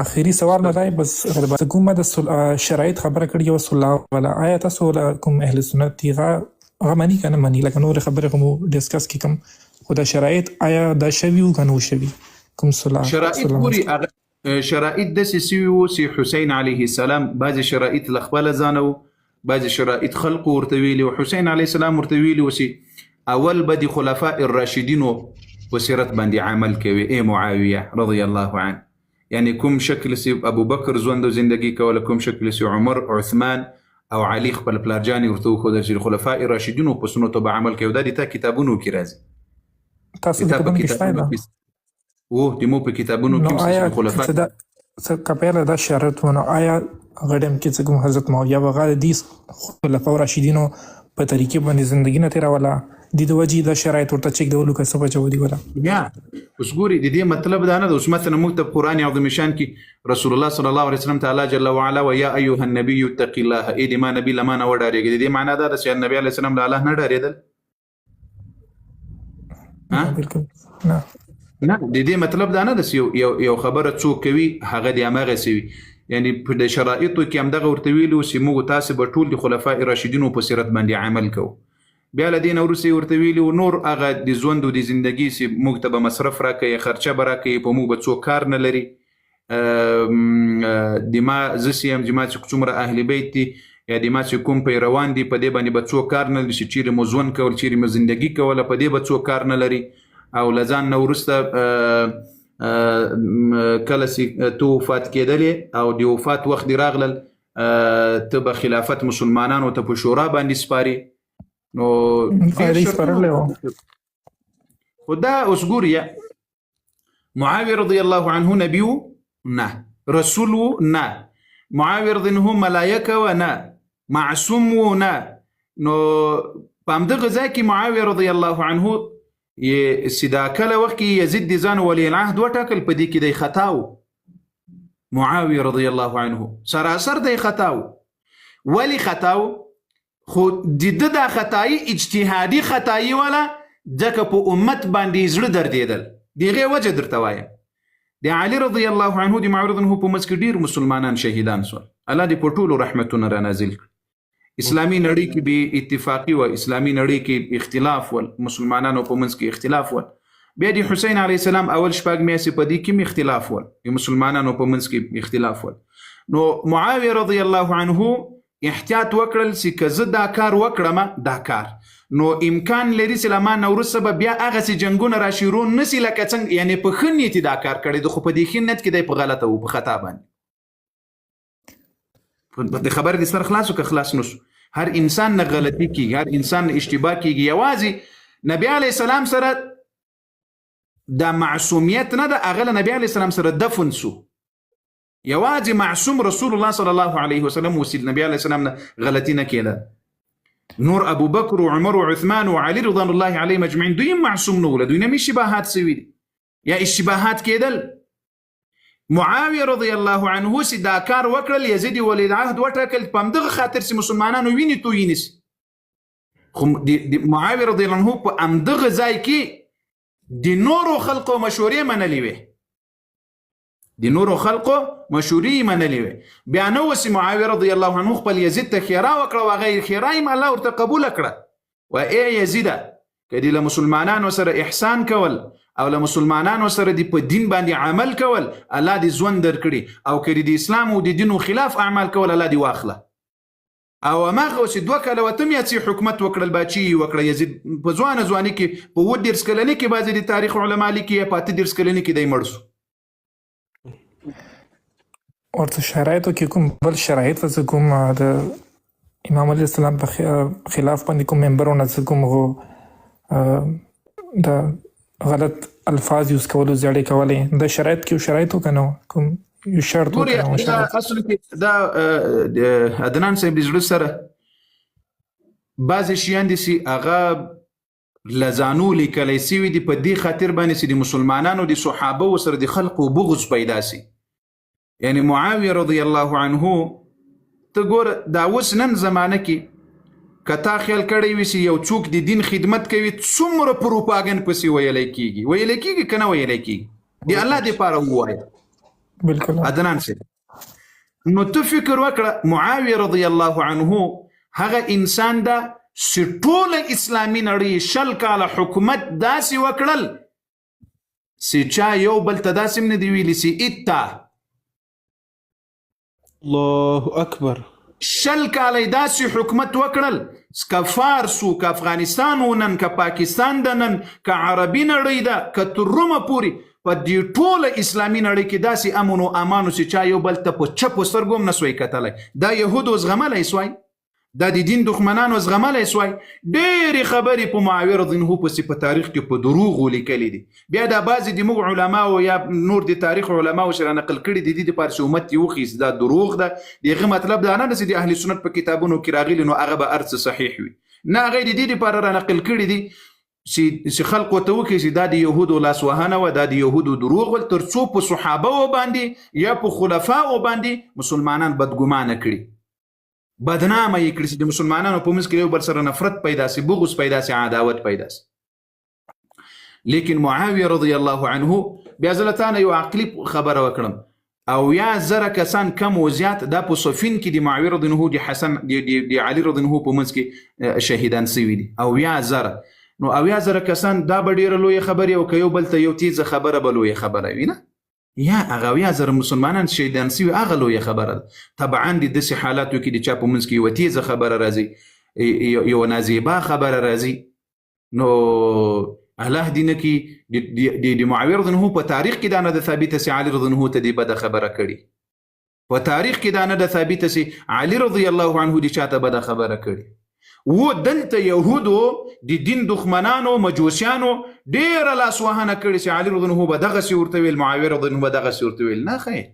آخري سوال نه دی بس کومه د شرایط خبره کړې وه صلح والا آیا تاسو کوم اهل سنت دي هغه مني که نه مني لکه نورې خبرې خو مو ډسکس کړي کوم خو دا شرایط آیا دا شوي وو که نه وو شوي کوم صلح شرایط پورې شرایط داسې سوي وو چې حسین علیه السلام بعضې شرایط له خپله ځانه وو بعضې شرایط خلقو ورته ویلي وو حسین علیه السلام ورته ویلي وو چې اول به د خلفاء الراشدینو په سیرت باندې عمل کوي ای معاویه رضی الله عنه یعنی کوم شکل سی ابو بکر ژوند او زندگی کوله کوم شکل سی عمر عثمان او علي خپل پلارجاني ورته خو د خلفاء الراشدینو په سنتو به عمل کوي دا د کتابونو کې راځي تاسو د کوم کې فائدہ وو د مو په کتابونو کې خلفاء څه کپیله دا شرط ونه آیا غړم کې کوم حضرت معاویه وغیره دي خلفاء الراشدینو په طریقې باندې زندگی نه تیروله د وجې د شرایط ورته چک ډولو که څه بچو دي ولا یا اوس ګوري د دې مطلب دا نه د اوس مثلا موږ ته قرآن عظیم شان کې رسول الله صلی الله علیه وسلم تعالی جل وعلا و یا ایها النبی اتق الله ای د ما نبی لما نه وډارېږي د دې معنا دا ده چې نبی علیه السلام د الله نه ډارېدل بالکل نه د دې مطلب دا نه ده یو خبره څوک کوي هغه د هماغه سوي یعنی په د شرایطو کې همدغه ورته ویلي و چې موږ تاسې به ټول د خلفاء راشدینو په سیرت باندې عمل کوو بیا له دې نه وروسته ورته ویلي و نور هغه د ژوند او د زندګي چې موږ ته به مصرف راکوي خرچه به راکوي په موږ به څوک کار نه لري د ما زه چې یم چې ما چې څومره اهل بیت دي یا د ما چې کوم پیروان دي په دې باندې به څوک کار نه لري چې چیرې مو ژوند کول چیرې مو زندګي کوله په دې به څوک کار نه لري او له ځان نه وروسته کله چې تو وفات کېدلې او د وفات وخت دې راغلل ته به خلافت مسلمانانو ته په شورا باندې سپاري نو خو دا اوس ګوري معاویه رضی الله عنه نبی و نه رسول و نه معاویه رضی الله عنه ملایکه و نه معصوم و نه نو په همدغه ځای کې معاویه رضی الله عنه دا کله وخت کې یزید د ځان ولی العهد وټاکل په دې کې دی خطا و معاویه رضی الله عنه سراسر دی خطا و ولی خطا و خو د دا خطایی اجتهادي خطایی ولا ځکه په امت باندې زړه دردېدل دغه وجه درته وایم د علي رضی الله عنه د معاویه رضی الله عنه په منځ کې ډېر مسلمانان شهیدان شول الله دې په ټولو رحمتونه را نازل کړي اسلامي نړۍ کې به اتفاقي و اسلامي نړۍ کې اختلاف ول مسلمانانو په منځ کې اختلاف ول بیا د حسین علیه السلام اول شپږ میاشتې په دې کې اختلاف ول د مسلمانانو په منځ کې اختلاف ول نو معاویه رضی الله عنه احتیاط وکړل چې که زه دا کار وکړم دا کار نو امکان لري چې له ما نه وروسته به بیا هغسې جنګونه راشروع نسي لکه څنګه یعنې په ښه نیت دا کار کړی د خو په دې ښه نیت کې دی په غلطه و په خطا باندې د خبر د سر خلاص و که خلاص نسو هر انسان نه غلطي کېږي هر انسان نه اشتباه کېږي یوازې نبی علیه السلام سره دا معصومیت نه ده هغه له نبی علیه السلام سره دفن سو یوازې معصوم رسول الله صلی الله علیه وسلم وسیل نبی علیه السلام نه غلطی نه کېده نور ابو بکر و عمر و عثمان و علی رضوان الله علیهم اجمعین دوی معصوم نه وله دوی نه اشتباهات سوي دي یا اشتباهات کېدل معاویه رضی الله عنه چې دا کار وکړل یزید ولی العهد وټاکل په همدغه خاطر چې مسلمانانو وینې تویې نیسي خو معاویه رضی الله عنه په همدغه ځای کې د نورو خلقو مشورې منلې وې د نورو خلقو مشورې منلې وې بیا نو اوس معاویه رضی الله عنه خپل یزید ته خیرا وکړه او هغه یې خیرا یې الله ورته قبوله کړه و ای یزیده که دې له مسلمانانو سره احسان کول او له مسلمانانو سره دې په دین باندې عمل کول الله دې ژوند درکړي او که د اسلام او د دینو خلاف اعمال کول الله دې واخله او هماغه اوس 2 کاله وتم یا چې حکومت وکړل باچي وکړه یزید په ځواني کې په 10 کلنۍ کې بعضې د تاریخ علما لیکي په 10 کلنۍ کې دی مړ سو ورته شرایطو کې کوم بل شرایط څه کوم د امام علیه السلام په خلاف باندې کوم ممبرونه څه کوم د غلط الفاظ یوز کولو زیړې کولې د شرایط کې شرایطو کنه کوم یو شرط وکړو اصل کې دا عدنان صاحب د زړه سره بعضې شیان دي چې هغه لزانو لیکلی سوي دي په دې خاطر باندې چې د مسلمانانو د صحابه سره د خلقو بغض پیدا سي یعنی معاویه رضی الله عنه ته ګوره دا اوس نن زمانه کې که تا خیال کړی وي چې یو څوک د دین خدمت کوي څومره پروپاګند پسې ویلی کېږي که نه ویلی کېږي د الله دپاره ووایه بالکل عدنان سي نو ته فکر وکړه معاویه رضی الله عنه هغه انسان دا چې ټوله اسلامي نړۍ 100 کاله حکومت داسې وکړل چې چا یو بل ته داسې نه دی ویلي چې اتا الله اکبر 100 کاله داسې حکومت وکړل که فارس و که افغانستان و نن که پاکستان ده نن که عربي نړۍ ده که تر رومه پورې په دې ټوله اسلامي نړۍ کې داسې امن و امان و چې چا یو بل ته په چپو سترګو هم نسوی کتلی دا یهودو زغملی سوای دا د دین دښمنانو زغملی سوای ډېرې خبرې په معاویه رضی الله پسې په تاریخ کې په دروغو لیکلي دي بیا دا بعضې د موږ علماو یا نور د تاریخ علماو چې رانقل کړي دي دې دپاره چې امت یې وخیست دا دروغ ده د هغه مطلب دا نه ده چې د اهل سنت په کتابونو کې راغلي نو هغه به هر څه صحیح وي نه هغه یې د دې دپاره رانقل کړي دي چې خلق ورته وکړي چې دا د یهودو لاسوهنه وه دا د یهودو دروغ ول تر څو په صحابه باندې یا په خلفاو باندې مسلمانان بدګمانه کړي بدنامه یې کړي چې د مسلمانانو په منځ کې یو بل سره نفرت پیدا سي بغض پیدا سي عداوت پیدا سي لیکن معاویه رضی الله عنه بیا زه له تانه یو عقلي خبره وکړم او یا زره کسان کم و زیات دا په صفین کې د معاویه رضی الله د حسن د علي رضی الله په منځ کې شهیدان سوي دي او یا زره نو او یا زره کسان دا به ډېره لویه خبرې او که یو بل ته یو تیزه خبره به لویه خبره وي نه یا هغه اویا زره مسلمانان شهیدان سوي هغه لویه خبره ده طبعا د داسې حالاتو کې د چا په منځ کې یوه تیزه خبره راځي یوه نازیبا خبره راځي نو الله دې نه کړي د معاویه رضی الله په تاریخ کې دا نه ده ثابته چې علي رضی الله ته دې بده خبره کړي په تاریخ کې دا نه ده ثابته چې علي رضی الله عنه دې چاته بده خبره کړي و دلته یهودو د دین دښمنانو مجوسیانو ډېره لاسوهنه کړې چې علي رضی الله به دغسې ورته ویل معاویه رضی الله به دغسې ورته ویل نه خیر